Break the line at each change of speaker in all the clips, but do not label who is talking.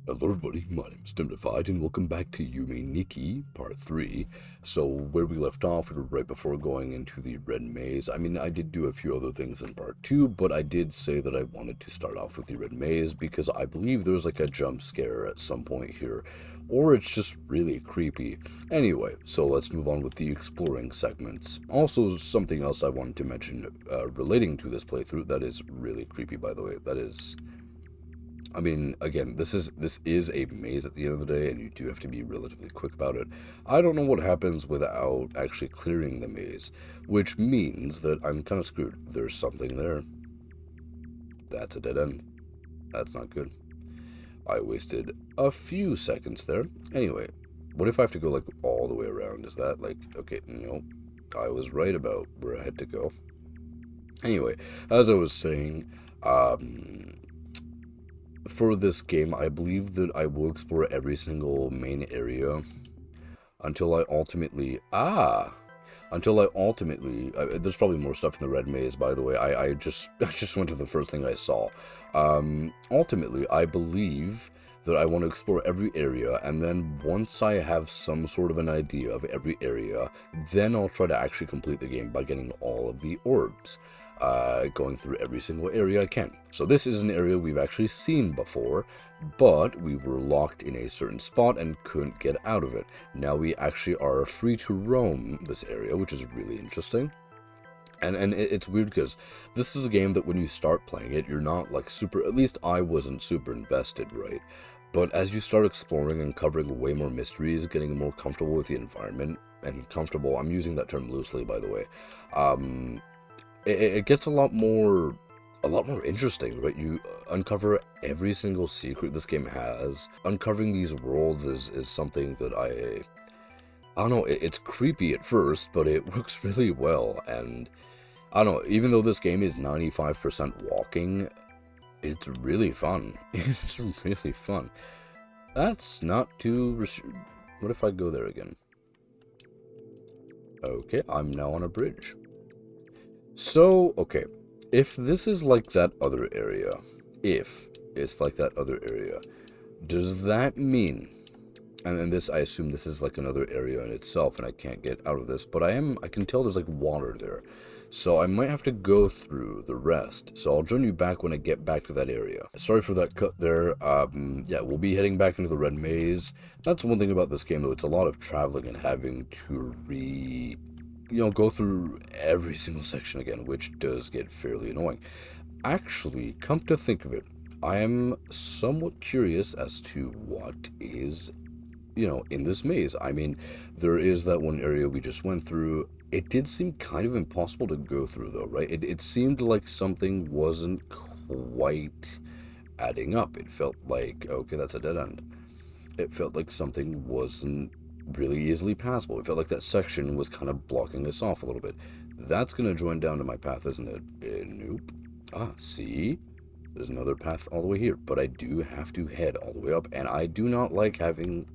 Hello everybody, my name is TImnified and welcome back to Yume Nikki, part 3. So where we left off, we were right before going into the red maze. I mean, I did do a few other things in part 2, but I did say that I wanted to start off with the red maze because I believe there was like a jump scare at some point here, or it's just really creepy. Anyway, so let's move on with the exploring segments. Also, something else I wanted to mention relating to this playthrough that is really creepy, by the way, that is... I mean, again, this is a maze at the end of the day, and you do have to be relatively quick about it. I don't know what happens without actually clearing the maze, which means that I'm kind of screwed. There's something there. That's a dead end. That's not good. I wasted a few seconds there. Anyway, what if I have to go, like, all the way around? Is that, like, okay, no. I was right about where I had to go. Anyway, as I was saying, for this game, I believe that I will explore every single main area until I ultimately... there's probably more stuff in the red maze, by the way. I just went to the first thing I saw. Ultimately, I believe that I want to explore every area, and then once I have some sort of an idea of every area, then I'll try to actually complete the game by getting all of the orbs. Going through every single area I can. So this is an area we've actually seen before, but we were locked in a certain spot and couldn't get out of it. Now we actually are free to roam this area, which is really interesting. And it's weird because this is a game that when you start playing it, you're not like super, at least I wasn't super invested, right? But as you start exploring and covering way more mysteries, getting more comfortable with the environment, and comfortable, I'm using that term loosely, by the way, it gets a lot more interesting, right? You uncover every single secret this game has. Uncovering these worlds is something that I don't know, it's creepy at first, but it works really well. And I don't know, even though this game is 95% walking, it's really fun. It's really fun. That's not too... What if I go there again? Okay, I'm now on a bridge. So, okay, if this is like that other area, if it's like that other area, does that mean, and then this, I assume this is like another area in itself and I can't get out of this, but I can tell there's like water there, so I might have to go through the rest, so I'll join you back when I get back to that area. Sorry for that cut there. Yeah, we'll be heading back into the red maze. That's one thing about this game, though, it's a lot of traveling and having to go through every single section again, which does get fairly annoying. Actually, come to think of it, I am somewhat curious as to what is, in this maze. I mean, there is that one area we just went through. It did seem kind of impossible to go through, though, right? It seemed like something wasn't quite adding up. It felt like, okay, that's a dead end. It felt like something wasn't really easily passable. It felt like that section was kind of blocking us off a little bit. That's going to join down to my path, isn't it? Nope. See? There's another path all the way here, but I do have to head all the way up, and I do not like having...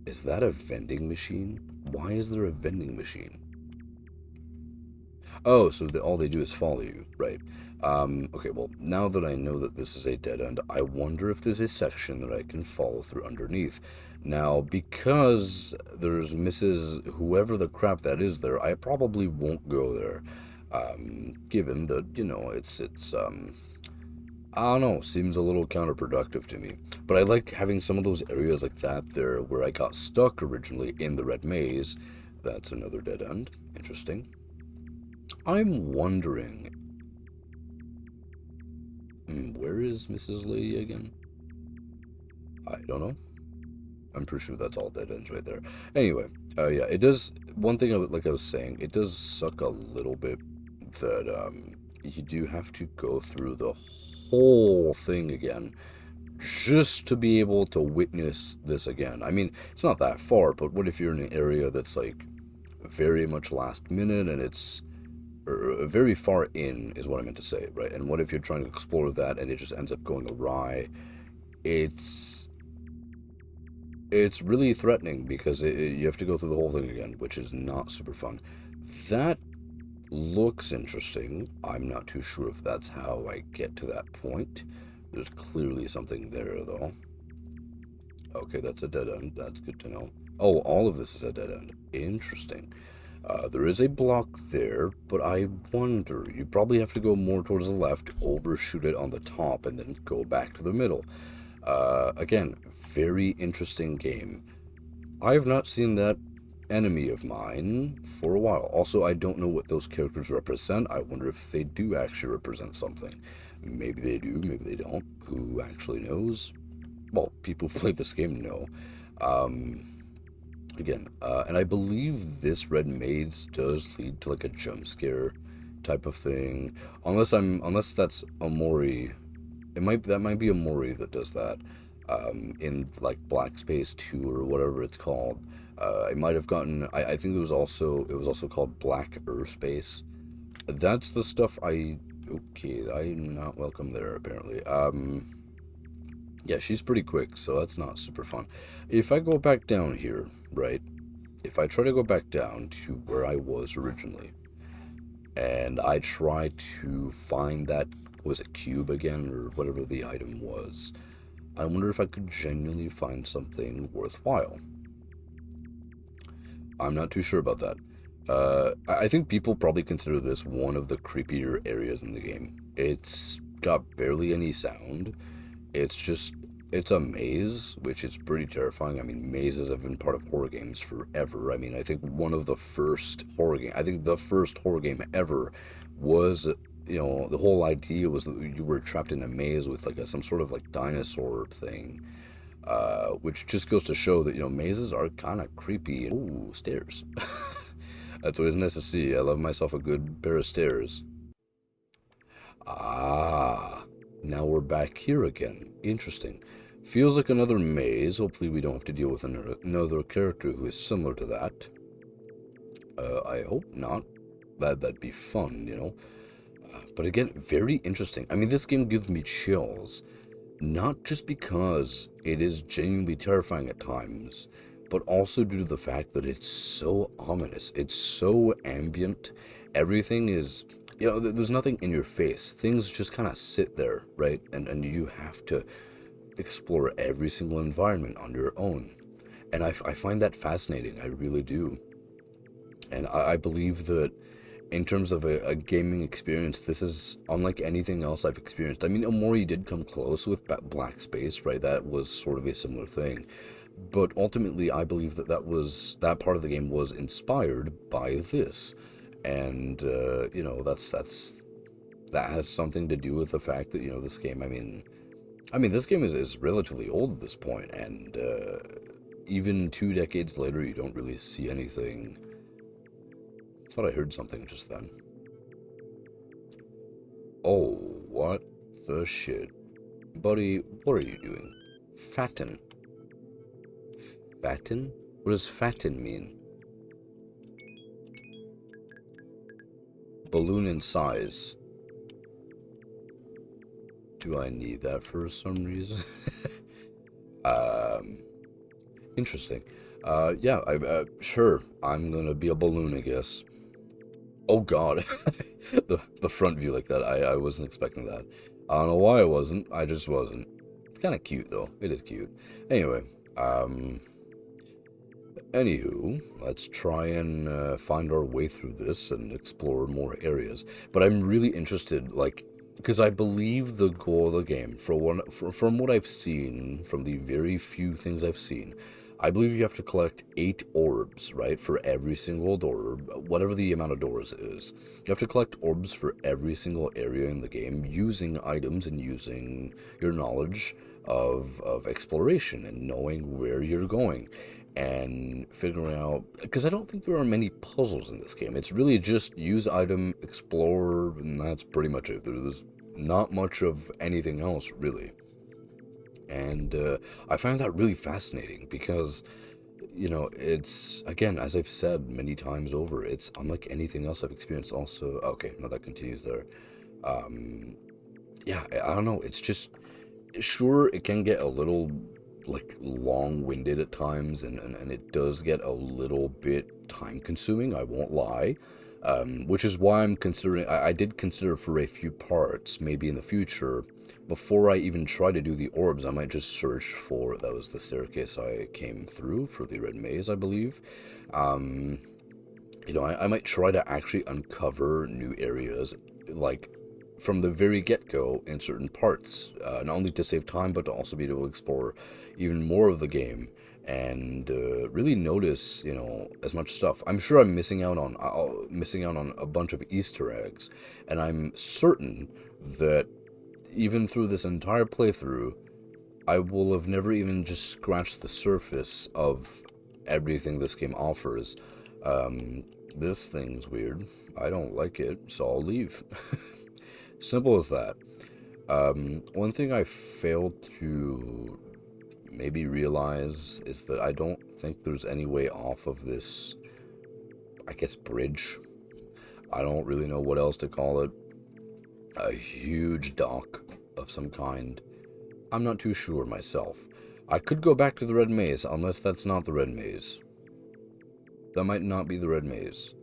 Is that a vending machine? Why is there a vending machine? Oh, so all they do is follow you, right? Okay, well, now that I know that this is a dead end, I wonder if there's a section that I can follow through underneath. Now, because there's Mrs. whoever the crap that is there, I probably won't go there. Given that, I don't know, seems a little counterproductive to me. But I like having some of those areas like that there where I got stuck originally in the red maze. That's another dead end. Interesting. I'm wondering, where is Mrs. Lady again? I don't know. I'm pretty sure that's all dead ends right there. Anyway, yeah, it does, one thing, like I was saying, it does suck a little bit that you do have to go through the whole thing again just to be able to witness this again. I mean, it's not that far, but what if you're in an area that's like very much last minute and it's very far in is what I meant to say, right? And what if you're trying to explore that and it just ends up going awry? It's really threatening because you have to go through the whole thing again, which is not super fun. That looks interesting. I'm not too sure if that's how I get to that point, There's clearly something there, though. Okay, that's a dead end. That's good to know. Oh, all of this is a dead end. Interesting. There is a block there, but I wonder, you probably have to go more towards the left, overshoot it on the top, and then go back to the middle. Again, very interesting game. I have not seen that enemy of mine for a while. Also, I don't know what those characters represent. I wonder if they do actually represent something. Maybe they do, maybe they don't. Who actually knows? Well, people who played this game know. Again, and I believe this red maze does lead to like a jump scare type of thing. Unless that's Omori. That might be Omori that does that. In like Black Space 2 or whatever it's called. I might have gotten. I think it was also called Black Space. That's the stuff I. Okay, I'm not welcome there apparently. Yeah, she's pretty quick, so that's not super fun. If I go back down here, right? If I try to go back down to where I was originally, and I try to find that, was it cube again, or whatever the item was, I wonder if I could genuinely find something worthwhile. I'm not too sure about that. I think people probably consider this one of the creepier areas in the game. It's got barely any sound. It's a maze, which is pretty terrifying. I mean, mazes have been part of horror games forever. I mean, I think the first horror game ever was, the whole idea was that you were trapped in a maze with like some sort of like dinosaur thing, which just goes to show that, mazes are kind of creepy. Ooh, stairs. That's always nice to see. I love myself a good pair of stairs. Ah, now we're back here again. Interesting. Feels like another maze. Hopefully we don't have to deal with another character who is similar to that. I hope not. That'd be fun. But again, very interesting. I mean, this game gives me chills. Not just because it is genuinely terrifying at times, but also due to the fact that it's so ominous. It's so ambient. Everything is, there's nothing in your face. Things just kind of sit there, right? And you have to explore every single environment on your own. And I find that fascinating. I really do. And I believe that in terms of a gaming experience, this is unlike anything else I've experienced. I mean, Omori did come close with Black Space, right? That was sort of a similar thing. But ultimately, I believe that part of the game was inspired by this. And, that has something to do with the fact that, this game, this game is relatively old at this point, and even 2 decades later, you don't really see anything. Thought I heard something just then. Oh, what the shit? Buddy, what are you doing? Fatten. Fatten? What does fatten mean? Balloon in size. Do I need that for some reason? Interesting. Yeah, sure. I'm gonna be a balloon, I guess. Oh god. the front view like that, I wasn't expecting that. I don't know why I wasn't. I just wasn't. It's kind of cute, though. It is cute. Anyway, anywho, let's try and find our way through this and explore more areas. But I'm really interested, like, because I believe the goal of the game, from what I've seen, from the very few things I've seen, I believe you have to collect 8 orbs, right, for every single door, whatever the amount of doors is. You have to collect orbs for every single area in the game, using items and using your knowledge of exploration and knowing where you're going. And figuring out, because I don't think there are many puzzles in this game. It's really just use item, explore, and that's pretty much it. There's not much of anything else, really. And I find that really fascinating because, it's, again, as I've said many times over, it's unlike anything else I've experienced also. Okay, no, that continues there. Yeah, I don't know. It's just, sure, it can get a little like long-winded at times, and it does get a little bit time-consuming, I won't lie, which is why I'm considering, I did consider for a few parts, maybe in the future, before I even try to do the orbs, I might just search for, that was the staircase I came through for the red maze, I believe. You know, I might try to actually uncover new areas, like, from the very get-go in certain parts, not only to save time, but to also be able to explore even more of the game, and really notice, you know, as much stuff. I'm sure I'm missing out on a bunch of Easter eggs, and I'm certain that even through this entire playthrough, I will have never even just scratched the surface of everything this game offers. This thing's weird. I don't like it, so I'll leave. Simple as that. One thing I failed to maybe realize is that I don't think there's any way off of this, I guess, bridge. I don't really know what else to call it. A huge dock of some kind. I'm not too sure myself. I could go back to the red maze, unless that's not the red maze. That might not be the red maze.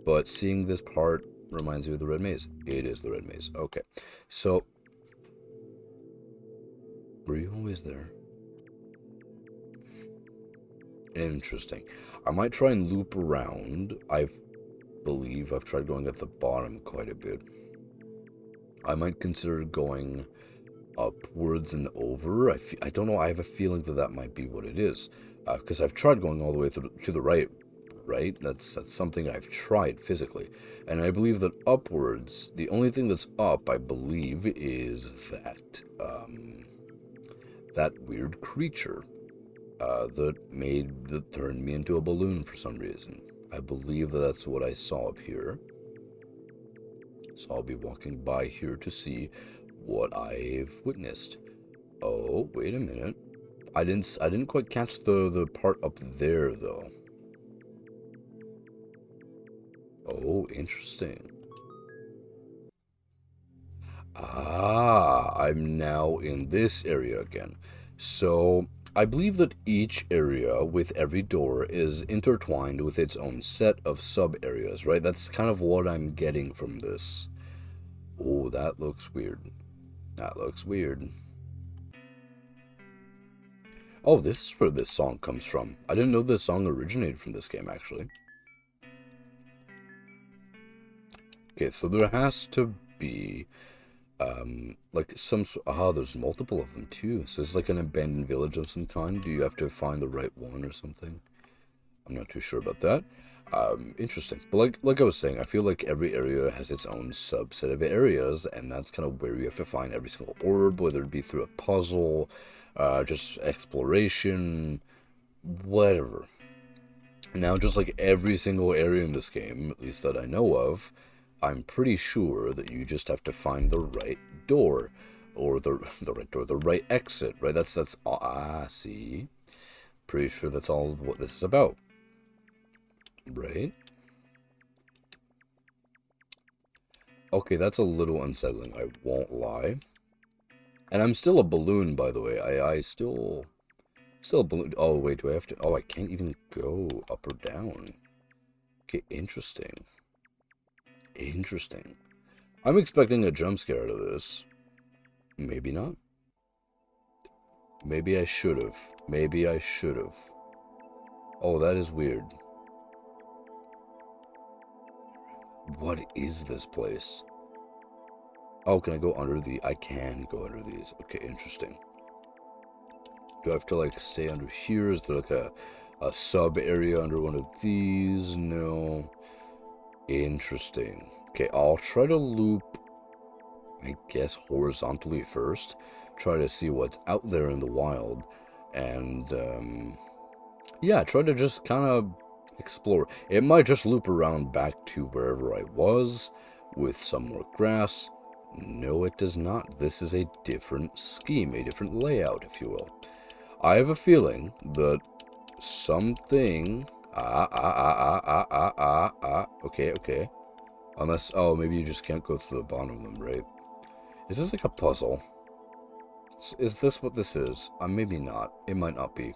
But seeing this part reminds me of the red maze. It is the red maze. Okay. So, were you always there? Interesting. I might try and loop around. I believe I've tried going at the bottom quite a bit. I might consider going upwards and over. I don't know. I have a feeling that that might be what it is. Because I've tried going all the way through, to the right. Right? That's something I've tried physically. And I believe that upwards, the only thing that's up, I believe, is that, that weird creature. That turned me into a balloon for some reason. I believe that's what I saw up here. So I'll be walking by here to see what I've witnessed. Oh, wait a minute. I didn't quite catch the part up there though. Oh, interesting. Ah, I'm now in this area again. So, I believe that each area with every door is intertwined with its own set of sub-areas, right? That's kind of what I'm getting from this. Oh, that looks weird. That looks weird. Oh, this is where this song comes from. I didn't know this song originated from this game, actually. Okay, so there has to be, like some, there's multiple of them too. So it's like an abandoned village of some kind. Do you have to find the right one or something? I'm not too sure about that. Interesting. But like I was saying, I feel like every area has its own subset of areas, and that's kind of where you have to find every single orb, whether it be through a puzzle, just exploration, whatever. Now, just like every single area in this game, at least that I know of, I'm pretty sure that you just have to find the right door, or the right door, the right exit, right? That's see, pretty sure that's all what this is about, right? Okay, that's a little unsettling, I won't lie. And I'm still a balloon, by the way. I still a balloon. Oh wait, do I have to? Oh, I can't even go up or down. Okay, interesting. Interesting. I'm expecting a jump scare out of this. Maybe not. Maybe I should have. Maybe I should have. Oh, that is weird. What is this place? Oh, can I go under the... I can go under these. Okay, interesting. Do I have to, like, stay under here? Is there, like, a sub-area under one of these? No. Interesting. Okay, I'll try to loop, I guess, horizontally first. Try to see what's out there in the wild. And, yeah, try to just kind of explore. It might just loop around back to wherever I was with some more grass. No, it does not. This is a different scheme, a different layout, if you will. I have a feeling that something... Okay. Unless... Oh, maybe you just can't go to the bottom of them, right? Is this like a puzzle? Is this what this is? Maybe not. It might not be.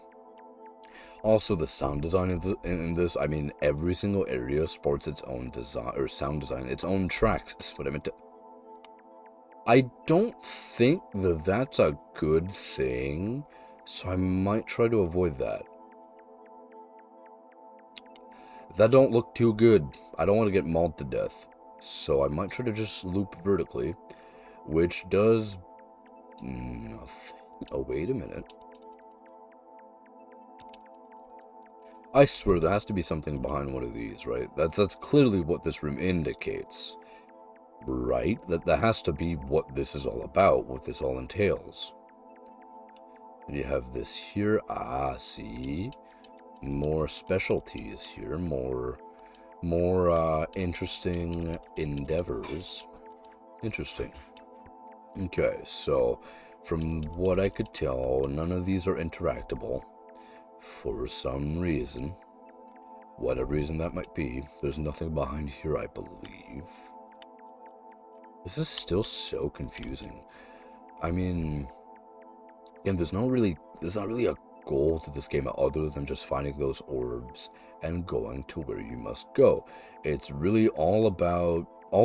Also, the sound design in this, I mean, every single area sports its own design, or sound design, its own tracks, is what I meant to... I don't think that that's a good thing, so I might try to avoid that. That don't look too good. I don't want to get mauled to death, so I might try to just loop vertically, which does nothing. Oh, wait a minute. I swear there has to be something behind one of these, right? That's clearly what this room indicates. Right? That has to be what this is all about, what this all entails. And you have this here. Ah, see? More specialties here, more interesting endeavors. Interesting. Okay, so from what I could tell, none of these are interactable for some reason. Whatever reason that might be, there's nothing behind here, I believe. This is still so confusing. I mean, again, there's not really a goal to this game other than just finding those orbs and going to where you must go. It's really all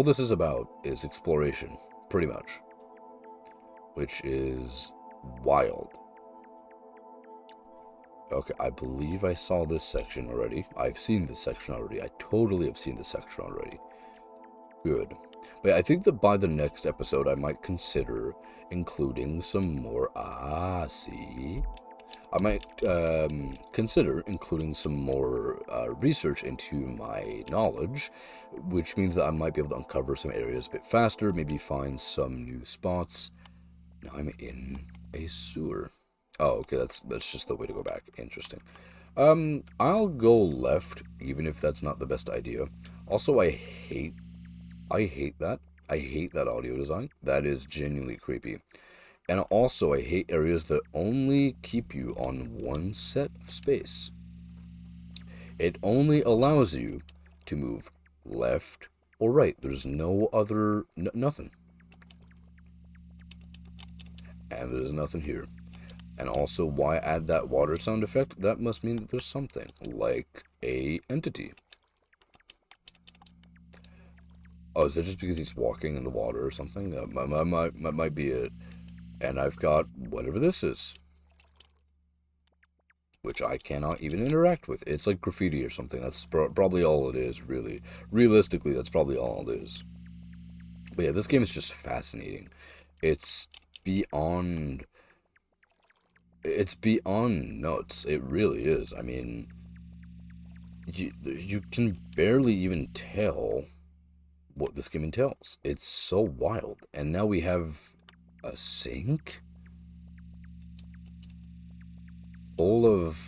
this is about is exploration, pretty much, which is wild. Okay, I believe I saw this section already. I've seen this section already. I totally have seen this section already. Good. But I think that by the next episode, I might consider including some more... Ah, see? I might consider including some more research into my knowledge, which means that I might be able to uncover some areas a bit faster, maybe find some new spots. Now I'm in a sewer. Oh, okay, that's just the way to go back. Interesting. I'll go left, even if that's not the best idea. Also, I hate that. I hate that audio design. That is genuinely creepy. And also, I hate areas that only keep you on one set of space. It only allows you to move left or right. There's no other... nothing. And there's nothing here. And also, why add that water sound effect? That must mean that there's something, like a entity. Oh, is that just because he's walking in the water or something? That might be it. And I've got whatever this is, which I cannot even interact with. It's like graffiti or something. That's probably all it is, really. Realistically, that's probably all it is. But yeah, this game is just fascinating. It's beyond... It's beyond nuts. It really is. I mean, you can barely even tell what this game entails. It's so wild. And now we have a sink full of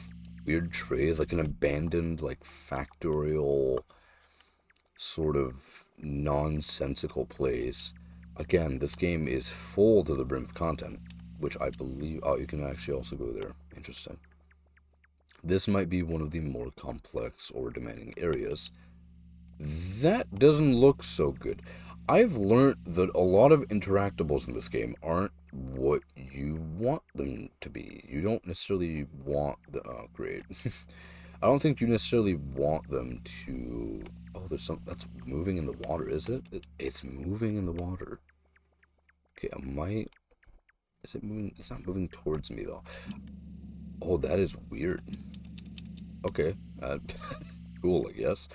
weird trays, like an abandoned, like, factorial sort of nonsensical place. Again, this game is full to the brim of content, which I believe... Oh, you can actually also go there. Interesting. This might be one of the more complex or demanding areas. That doesn't look so good. I've learned that a lot of interactables in this game aren't what you want them to be. You don't necessarily want the... Oh, great. I don't think you necessarily want them to... Oh, there's some... That's moving in the water, is it? It's moving in the water. Okay, I might... Is it moving? It's not moving towards me, though. Oh, that is weird. Okay. Cool, I guess.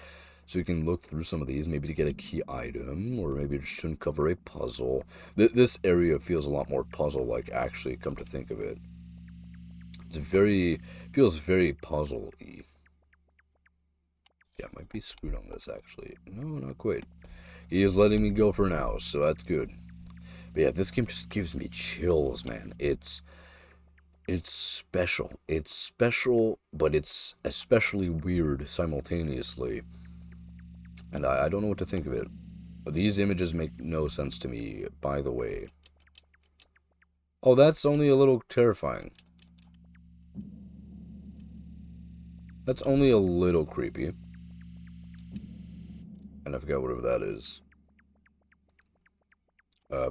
So you can look through some of these, maybe to get a key item, or maybe just to uncover a puzzle. This area feels a lot more puzzle-like, actually, come to think of it. Feels very puzzle-y. Yeah, I might be screwed on this, actually. No, not quite. He is letting me go for now, so that's good. But yeah, this game just gives me chills, man. It's special. It's special, but it's especially weird simultaneously. And I don't know what to think of it. These images make no sense to me, by the way. Oh, that's only a little terrifying. That's only a little creepy. And I forgot whatever that is.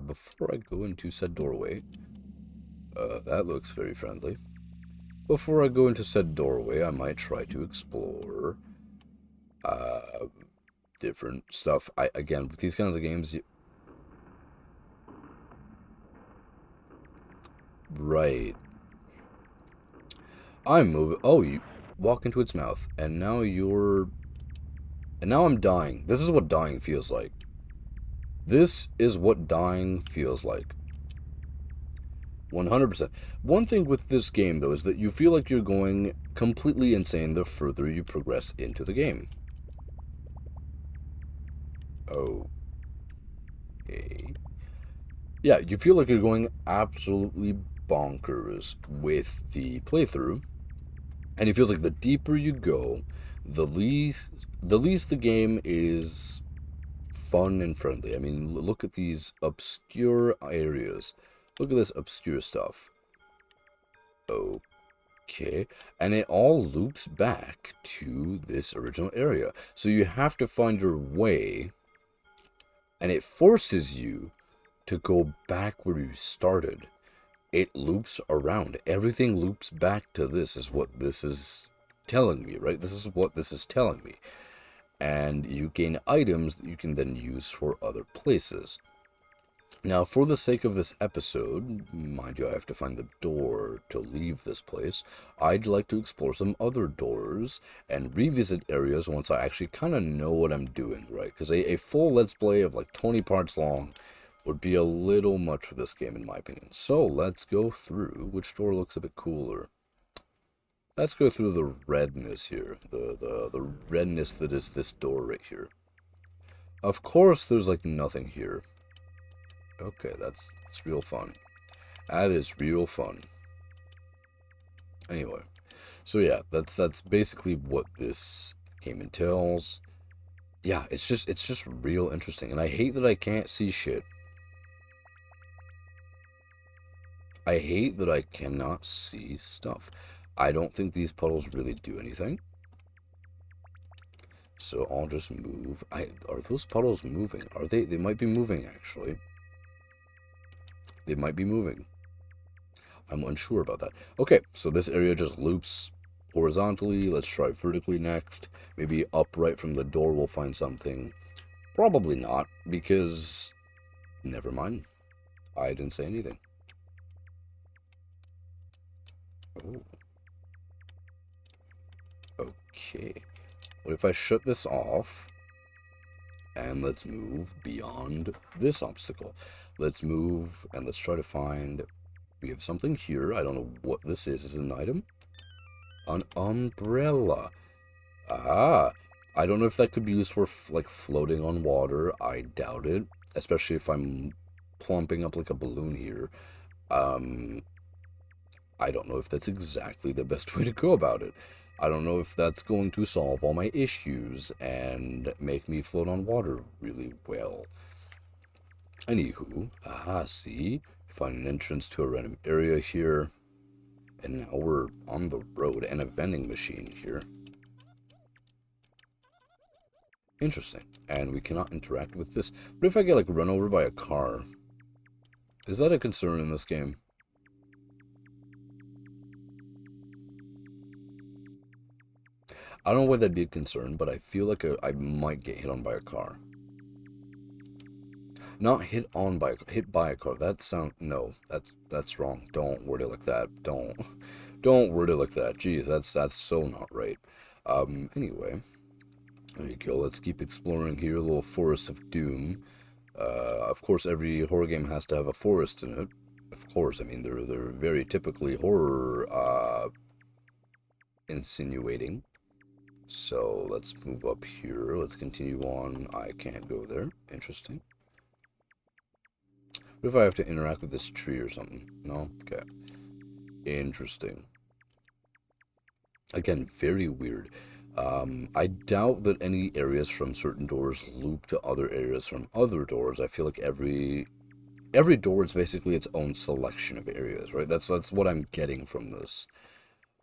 Before I go into said doorway... that looks very friendly. Before I go into said doorway, I might try to explore... different stuff. Again, with these kinds of games... Right. I'm moving. Oh, you walk into its mouth, and now you're. And now I'm dying. This is what dying feels like. This is what dying feels like. 100%. One thing with this game, though, is that you feel like you're going completely insane the further you progress into the game. Okay. Yeah, you feel like you're going absolutely bonkers with the playthrough. And it feels like the deeper you go, the least the game is fun and friendly. I mean, look at these obscure areas. Look at this obscure stuff. Okay. And it all loops back to this original area. So you have to find your way, and it forces you to go back where you started. It loops around. Everything loops back to this, is what this is telling me, right? This is what this is telling me. And you gain items that you can then use for other places. Now, for the sake of this episode, mind you, I have to find the door to leave this place. I'd like to explore some other doors and revisit areas once I actually kind of know what I'm doing, right? Because a full Let's Play of like 20 parts long would be a little much for this game, in my opinion. So, let's go through. Which door looks a bit cooler? Let's go through the redness here. The redness that is this door right here. Of course, there's like nothing here. Okay, that's real fun. That is real fun. Anyway, so yeah, that's basically what this game entails. Yeah, it's just real interesting, and I hate that I can't see shit. I hate that I cannot see stuff. I don't think these puddles really do anything. So I'll just move. Are those puddles moving? Are they? They might be moving, actually. They might be moving. I'm unsure about that. Okay, so this area just loops horizontally. Let's try vertically next. Maybe upright from the door we'll find something. Probably not, because... Never mind. I didn't say anything. Oh. Okay. What if I shut this off? And let's move beyond this obstacle. Let's move and let's try to find... We have something here. I don't know what this is. Is it an item? An umbrella. Ah. I don't know if that could be used for, like, floating on water. I doubt it. Especially if I'm plumping up like a balloon here. I don't know if that's exactly the best way to go about it. I don't know if that's going to solve all my issues and make me float on water really well. Anywho, see? Find an entrance to a random area here. And now we're on the road and a vending machine here. Interesting. And we cannot interact with this. What if I get, like, run over by a car? Is that a concern in this game? I don't know why that'd be a concern, but I feel like I might get hit on by a car. Not hit on by a car, hit by a car. No, that's wrong. Don't word it like that. Don't word it like that. Jeez, that's so not right. Anyway, there you go. Let's keep exploring here. A little forest of doom. Of course, every horror game has to have a forest in it. Of course, I mean they're very typically horror insinuating. So let's move up here. Let's continue on. I can't go there. Interesting. What if I have to interact with this tree or something? No? Okay. Interesting. Again, very weird. I doubt that any areas from certain doors loop to other areas from other doors. I feel like every door is basically its own selection of areas, right? That's what I'm getting from this.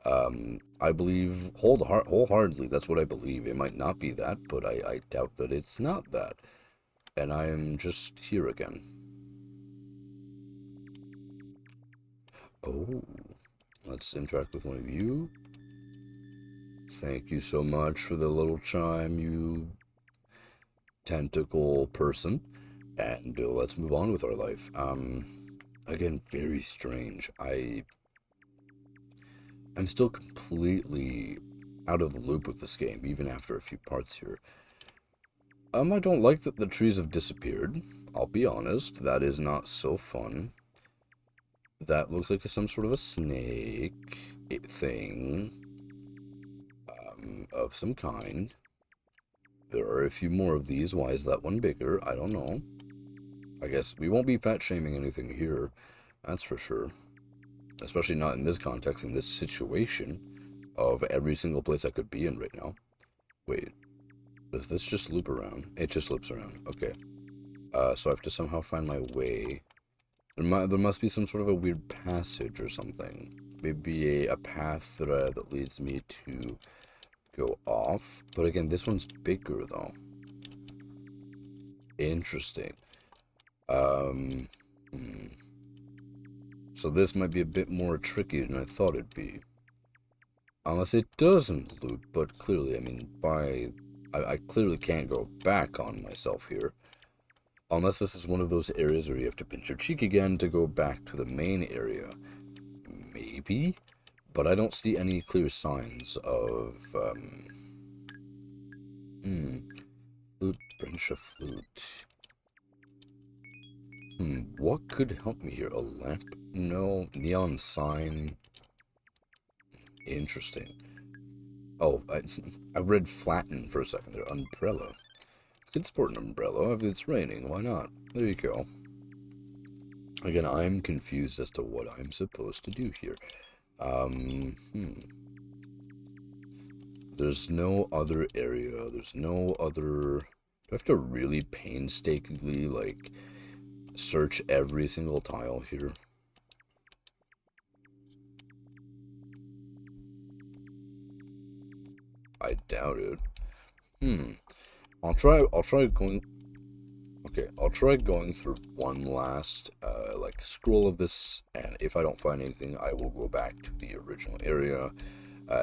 I believe wholeheartedly, that's what I believe. It might not be that, but I doubt that it's not that. And I am just here again. Oh, let's interact with one of you. Thank you so much for the little chime, you tentacle person. And let's move on with our life. Again, very strange. I'm still completely out of the loop with this game, even after a few parts here. I don't like that the trees have disappeared. I'll be honest, that is not so fun. That looks like some sort of a snake thing of some kind. There are a few more of these. Why is that one bigger? I don't know. I guess we won't be fat shaming anything here. That's for sure. Especially not in this context, in this situation of every single place I could be in right now. Wait, does this just loop around? It just loops around. Okay. So I have to somehow find my way. There must be some sort of a weird passage or something. Maybe a path that leads me to go off. But again, this one's bigger though. Interesting. So this might be a bit more tricky than I thought it'd be. Unless it doesn't loop, but clearly, I mean, I clearly can't go back on myself here. Unless this is one of those areas where you have to pinch your cheek again to go back to the main area. Maybe? But I don't see any clear signs of, flute, branch of flute. What could help me here? A lamp? No. Neon sign? Interesting. Oh, I read flatten for a second there. Umbrella. I could sport an umbrella if it's raining. Why not? There you go. Again, I'm confused as to what I'm supposed to do here. There's no other area. There's no other... Do I have to really painstakingly, like, search every single tile here? I doubt it. I'll try going... Okay, I'll try going through one last, like, scroll of this, and if I don't find anything, I will go back to the original area,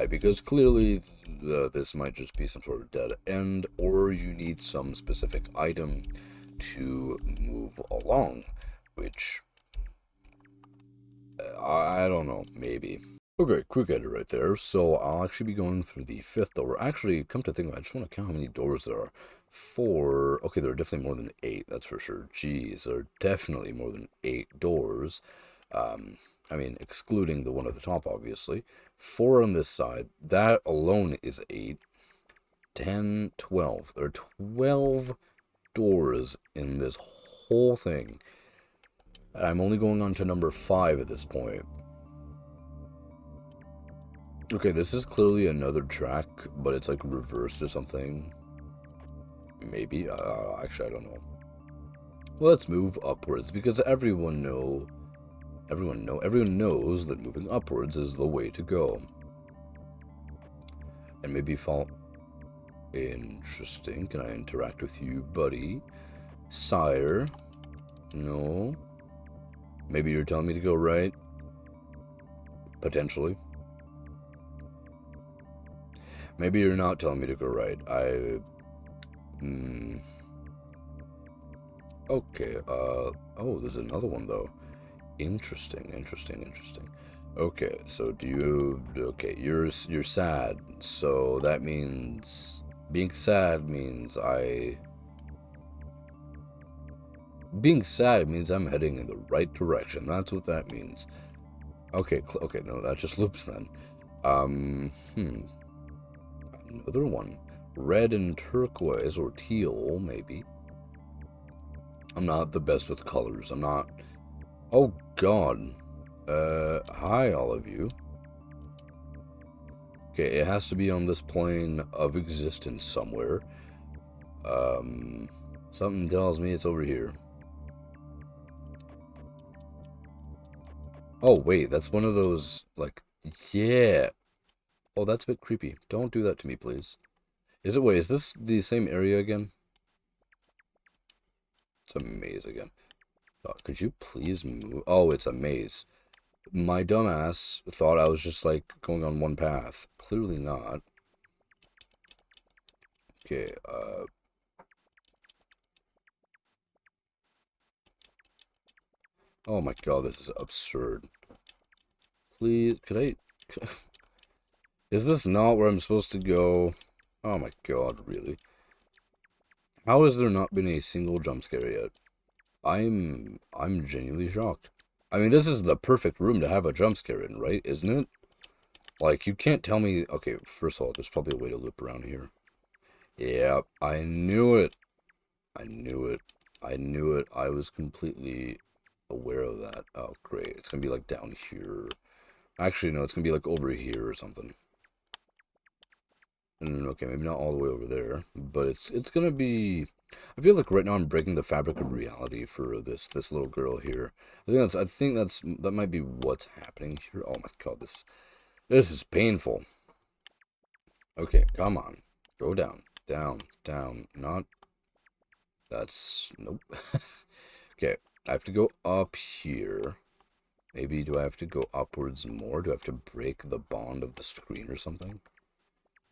because clearly this might just be some sort of dead end, or you need some specific item to move along, which, I don't know, maybe. Okay, quick edit right there. So I'll actually be going through the 5th door. Actually, come to think of it, I just want to count how many doors there are. 4. Okay, there are definitely more than 8, that's for sure. Jeez, there are definitely more than 8 doors. I mean, excluding the one at the top, obviously. 4 on this side. That alone is 8. 10, 12. There are 12 doors in this whole thing. I'm only going on to number 5 at this point. Okay, this is clearly another track, but it's like reversed or something. Maybe. Actually, I don't know. Let's move upwards because everyone knows that moving upwards is the way to go. And maybe fall. Interesting. Can I interact with you, buddy? Sire? No. Maybe you're telling me to go right? Potentially. Maybe you're not telling me to go right. Okay, oh, there's another one, though. Interesting. Okay, so okay, you're sad, so that means, being sad means I'm heading in the right direction. That's what that means. Okay, okay, no, that just loops then. Another one. Red and turquoise, or teal, maybe. I'm not the best with colors. I'm not... Oh, God. Hi, all of you. Okay, it has to be on this plane of existence somewhere. Something tells me it's over here. Oh, wait, that's one of those, like... Yeah. Oh, that's a bit creepy. Don't do that to me, please. Wait, is this the same area again? It's a maze again. Could you please move? Oh, it's a maze. My dumbass thought I was just, like, going on one path. Clearly not. Okay, Oh my god, this is absurd. Please, could I... Is this not where I'm supposed to go? Oh my god, really? How has there not been a single jump scare yet? I'm genuinely shocked. I mean, this is the perfect room to have a jump scare in, right? Isn't it? Like, you can't tell me... Okay, first of all, there's probably a way to loop around here. Yeah, I knew it. I knew it. I knew it. I was completely aware of that. Oh, great. It's gonna be, like, down here. Actually, no, it's gonna be, like, over here or something. Okay, maybe not all the way over there, but it's gonna be... I feel like right now I'm breaking the fabric of reality for this little girl here. I think that might be what's happening here. Oh my god, this is painful. Okay, come on. Go down. Down. Down. Not... That's... Nope. Okay, I have to go up here. Maybe do I have to go upwards more? Do I have to break the bond of the screen or something?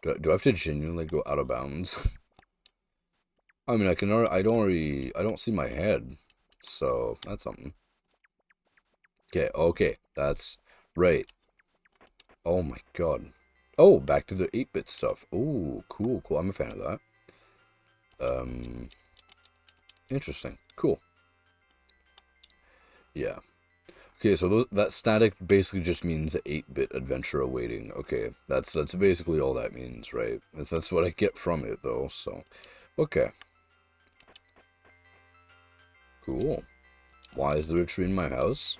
Do I have to genuinely go out of bounds? I mean, I don't see my head. So, that's something. Okay, okay. That's right. Oh my god. Oh, back to the 8-bit stuff. Oh, cool, cool. I'm a fan of that. Interesting. Cool. Yeah. Okay, so that static basically just means 8-bit adventure awaiting. Okay, that's basically all that means, right? That's what I get from it, though, so... Okay. Cool. Why is there a tree in my house?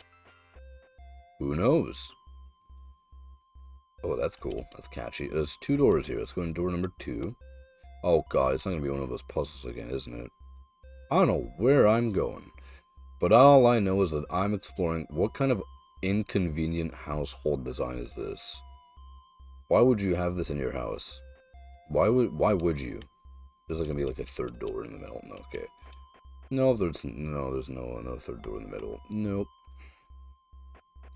Who knows? Oh, that's cool. That's catchy. There's 2 doors here. Let's go in door number 2. Oh god, it's not gonna be one of those puzzles again, isn't it? I don't know where I'm going. But all I know is that I'm exploring what kind of inconvenient household design is this? Why would you have this in your house? Why would you? There's gonna be like a 3rd door in the middle. No, okay. No, there's no 3rd door in the middle. Nope.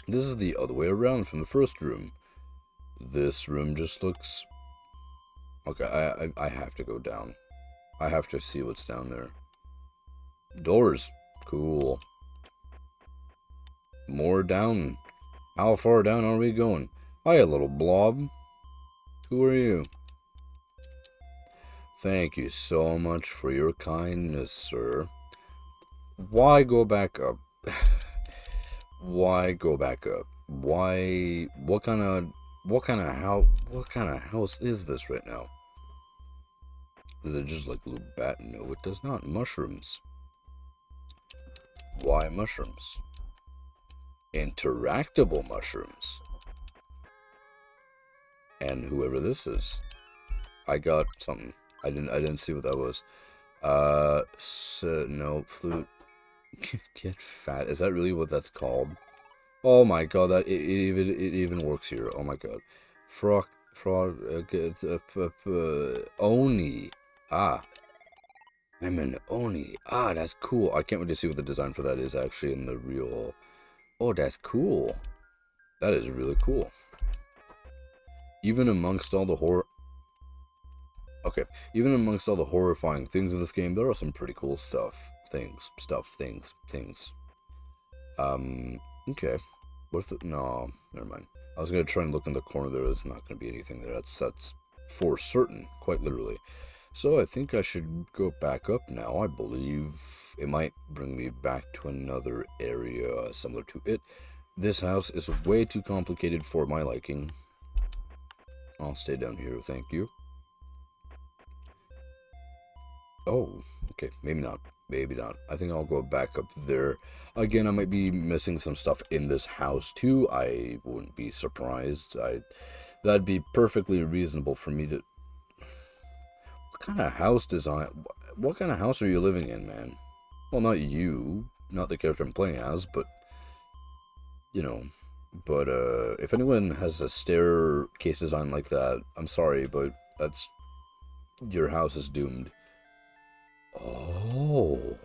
This is the other way around from the first room. This room just looks... Okay, I have to go down. I have to see what's down there. Doors. Cool. More down. How far down are we going? Hiya, little blob. Who are you? Thank you so much for your kindness, sir. Why go back up? Why go back up? Why... What kind of house is this right now? Is it just like little bat? No, it does not. Mushrooms. Why mushrooms? Interactable mushrooms. And whoever this is. I got something. I didn't see what that was. No, flute. Get fat. Is that really what that's called? Oh my god, that it even works here. Oh my god. Frog, Oni. Ah. I'm an Oni. Ah, that's cool. I can't wait to see what the design for that is actually in the real... Oh, that's cool. That is really cool. Even amongst all the even amongst all the horrifying things in this game, there are some pretty cool stuff. Things. Okay. What if no, never mind. I was gonna try and look in the corner. There is not gonna be anything there. That's for certain, quite literally. So I think I should go back up now. I believe it might bring me back to another area similar to it. This house is way too complicated for my liking. I'll stay down here, thank you. Oh, okay, maybe not. Maybe not. I think I'll go back up there. Again, I might be missing some stuff in this house too. I wouldn't be surprised. That'd be perfectly reasonable for me to... What kind of house design? What kind of house are you living in, man? Well, not you. Not the character I'm playing as, but... You know. But, if anyone has a staircase design like that, I'm sorry, but that's... Your house is doomed. Oh.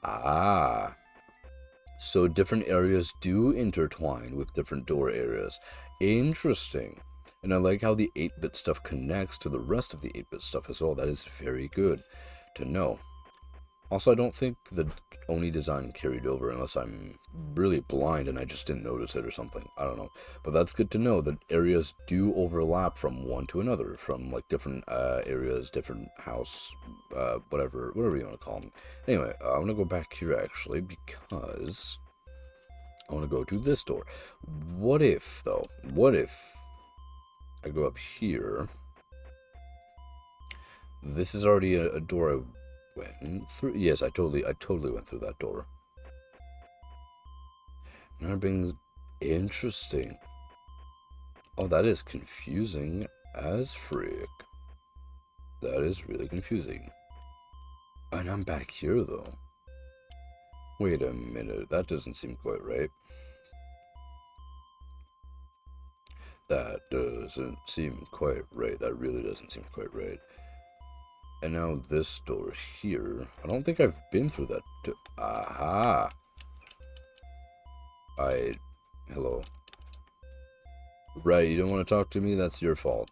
Ah. So different areas do intertwine with different door areas. Interesting. And I like how the 8-bit stuff connects to the rest of the 8-bit stuff as well. That is very good to know. Also, I don't think the Oni design carried over unless I'm really blind and I just didn't notice it or something. I don't know. But that's good to know that areas do overlap from one to another, from like different areas, different house, whatever you want to call them. Anyway, I'm going to go back here actually because I want to go to this door. What if, though? What if I go up here? This is already a door I went through. Yes, I totally went through that door. Now brings interesting. Oh, that is confusing as frick. That is really confusing. And I'm back here though. Wait a minute, that doesn't seem quite right. That doesn't seem quite right. That really doesn't seem quite right. And now this door here. I don't think I've been through that. Aha! Hello. Right, you don't want to talk to me? That's your fault.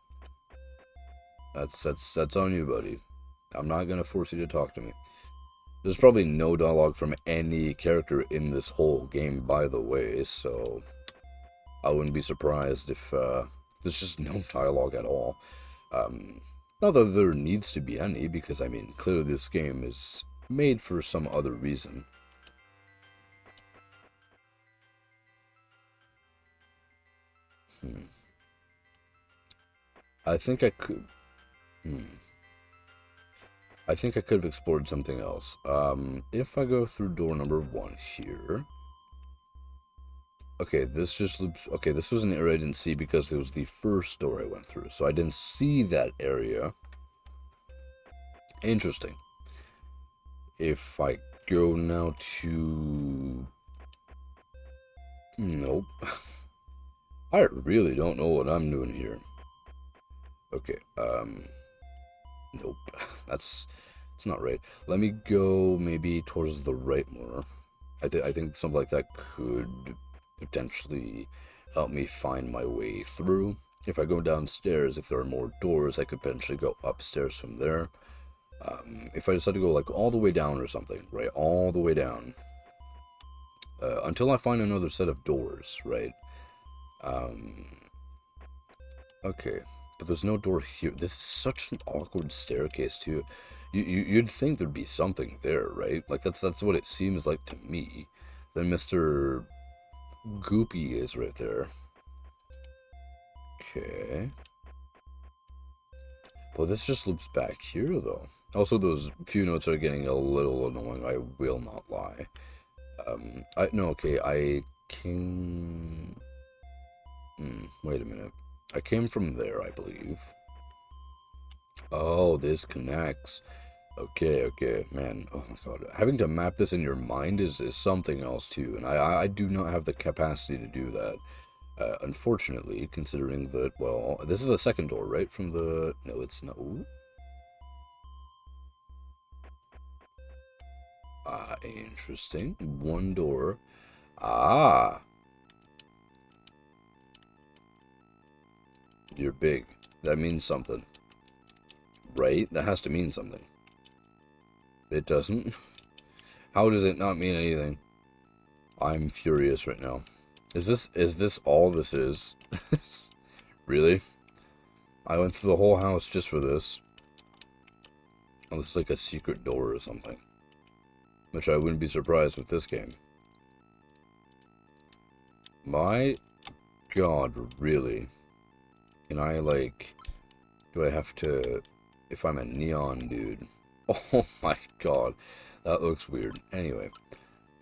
That's on you, buddy. I'm not gonna force you to talk to me. There's probably no dialogue from any character in this whole game, by the way, so I wouldn't be surprised if there's just no dialogue at all. Not that there needs to be any, because, I mean, clearly this game is made for some other reason. I think I could... I think I could have explored something else. If I go through door number 1 here... Okay, this just loops... Okay, this was an area I didn't see because it was the first door I went through. So I didn't see that area. Interesting. If I go now to... Nope. I really don't know what I'm doing here. Okay, nope. It's not right. Let me go maybe towards the right more. I think something like that could potentially help me find my way through. If I go downstairs, if there are more doors, I could potentially go upstairs from there. If I decide to go like all the way down or something, right? All the way down. Until I find another set of doors, right? Okay. But there's no door here. This is such an awkward staircase, too. You'd think there'd be something there, right? Like, that's what it seems like to me. Then Mr. Goopy is right there. Okay. Well, this just loops back here, though. Also, those few notes are getting a little annoying, I will not lie. I came... wait a minute. I came from there, I believe. Oh, this connects. Okay, man. Oh my god. Having to map this in your mind is something else, too. And I do not have the capacity to do that. Unfortunately, considering that, well, this is the second door, right? From the... No, it's not. Ooh. Interesting. One door. Ah. You're big. That means something. Right? That has to mean something. It doesn't? How does it not mean anything? I'm furious right now. Is this all this is? Really? I went through the whole house just for this. Oh, this is like a secret door or something. Which I wouldn't be surprised with this game. My god, really? Can I, like... Do I have to... If I'm a neon dude... Oh my god. That looks weird. Anyway.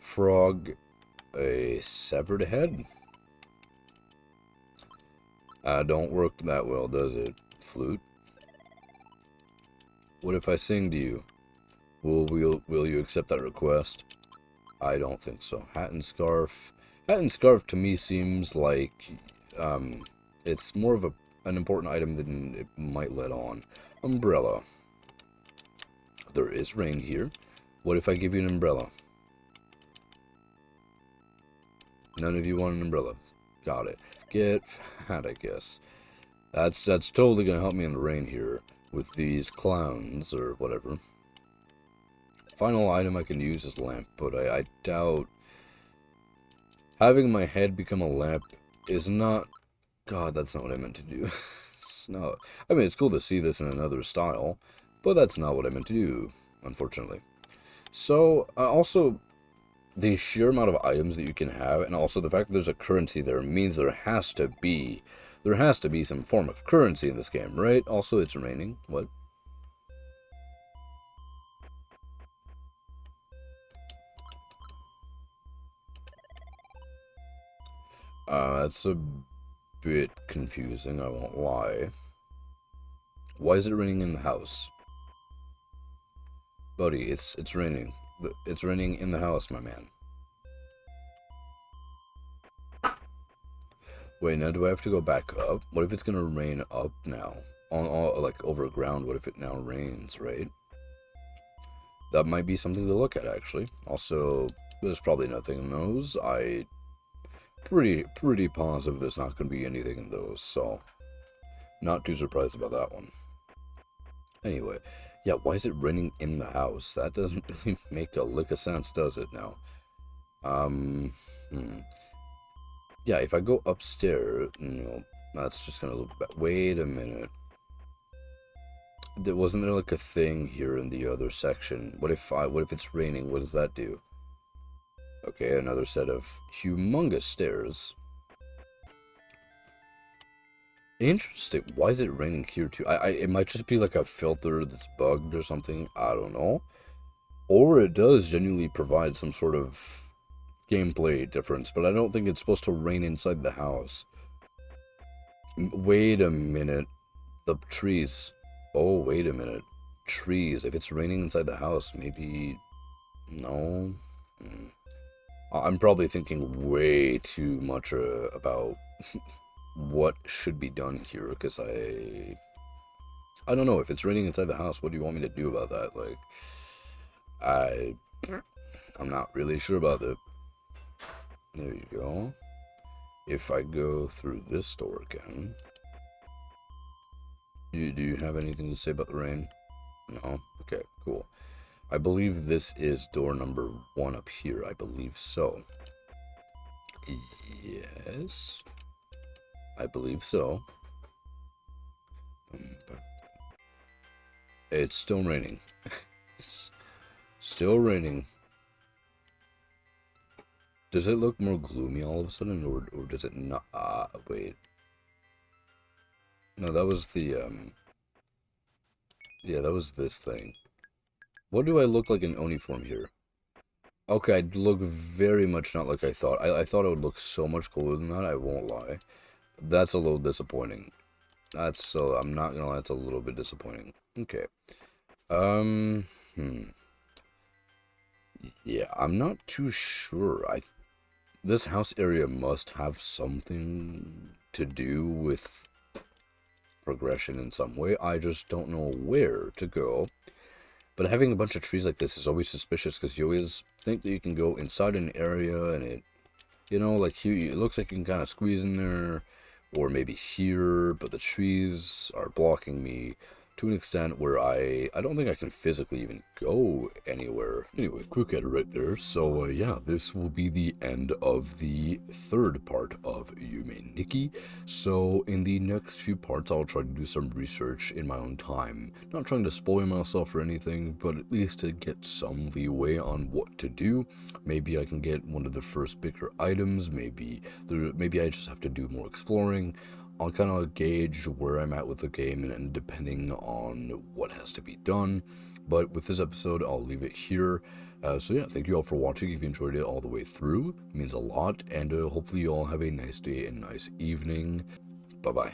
Frog... A severed head? Don't work that well, does it? Flute? What if I sing to you? Will you accept that request? I don't think so. Hat and scarf. Hat and scarf to me seems like it's more of an important item than it might let on. Umbrella. There is rain here. What if I give you an umbrella? None of you want an umbrella. Got it. Get fat, I guess. That's totally gonna help me in the rain here with these clowns or whatever. final item I can use is lamp, but I doubt having my head become a lamp is not... God, that's not what I meant to do. It's not... I mean, it's cool to see this in another style, but that's not what I meant to do, unfortunately. So, also, the sheer amount of items that you can have, and also the fact that there's a currency there means there has to be some form of currency in this game, right? Also, it's raining. What? That's a bit confusing, I won't lie. Why is it raining in the house? Buddy, it's raining. It's raining in the house, my man. Wait, now do I have to go back up? What if it's gonna rain up now? Like, over ground, what if it now rains, right? That might be something to look at, actually. Also, there's probably nothing in those. Pretty positive there's not gonna be anything in those, so... Not too surprised about that one. Anyway, yeah, why is it raining in the house? That doesn't really make a lick of sense, does it now? Yeah, if I go upstairs, that's just gonna look bad. Wait a minute. Wasn't there like a thing here in the other section? What if it's raining? What does that do? Okay, another set of humongous stairs. Interesting. Why is it raining here too? It might just be like a filter that's bugged or something. I don't know. Or it does genuinely provide some sort of gameplay difference, but I don't think it's supposed to rain inside the house. Wait a minute. The trees. Oh, wait a minute. Trees. If it's raining inside the house, maybe... No. I'm probably thinking way too much about what should be done here, because I don't know. If it's raining inside the house, what do you want me to do about that? Like, I'm not really sure about it. There you go. If I go through this door again... Do you have anything to say about the rain? No? Okay, cool. I believe this is door number 1 up here. I believe so. Yes. I believe so. It's still raining. It's still raining. Does it look more gloomy all of a sudden, or does it not? Wait. No, that was the, yeah, that was this thing. What do I look like in Oni form here? Okay, I look very much not like I thought. I thought I would look so much cooler than that, I won't lie. That's a little disappointing. I'm not gonna lie, that's a little bit disappointing. Okay. Yeah, I'm not too sure. This house area must have something to do with progression in some way. I just don't know where to go. But having a bunch of trees like this is always suspicious, because you always think that you can go inside an area and it, like here, it looks like you can kind of squeeze in there, or maybe here, but the trees are blocking me to an extent where I don't think I can physically even go anywhere. Anyway, quick edit right there. So yeah, this will be the end of the 3rd part of Yume Nikki. So in the next few parts, I'll try to do some research in my own time. Not trying to spoil myself or anything, but at least to get some leeway on what to do. Maybe I can get one of the first bigger items. Maybe I just have to do more exploring. I'll kind of gauge where I'm at with the game, and depending on what has to be done. But with this episode, I'll leave it here. So yeah, thank you all for watching. If you enjoyed it all the way through, it means a lot. And hopefully you all have a nice day and nice evening. Bye-bye.